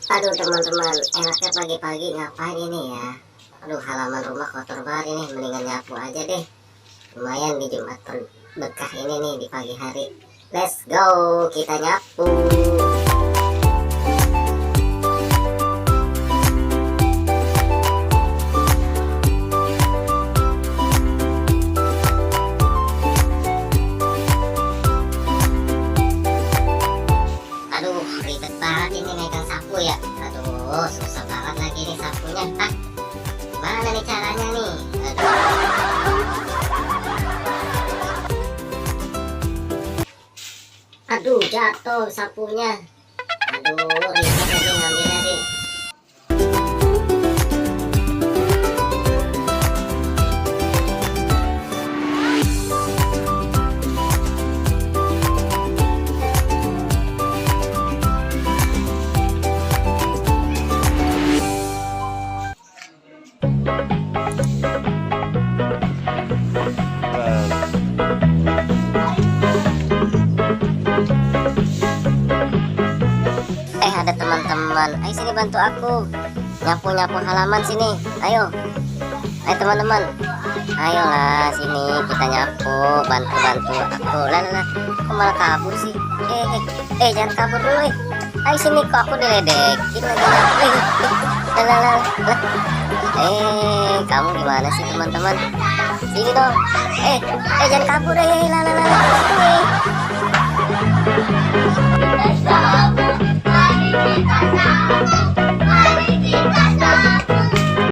Aduh teman-teman, enaknya pagi-pagi ngapain ini ya? Aduh, halaman rumah kotor banget ini, mendingan nyapu aja deh. Lumayan di Jumat berkah ini nih di pagi hari. Let's go, kita nyapu. Aduh, ribet banget ini megang sapu ya. Aduh, susah banget lagi nih sapunya. Ah, mana nih caranya nih? Aduh, jatuh sapunya. Aduh, ribet lagi ngambilnya nih. Ada teman-teman, ayo sini bantu aku nyapu-nyapu halaman sini. Ayo teman-teman, ayolah sini kita nyapu, bantu-bantu aku. Lala, kok malah kabur sih? Jangan kabur dulu. Ayo sini, kok aku diledekin lagi nyapu. Lala, kamu gimana sih teman-teman? Sini dong. Jangan kabur. Lala.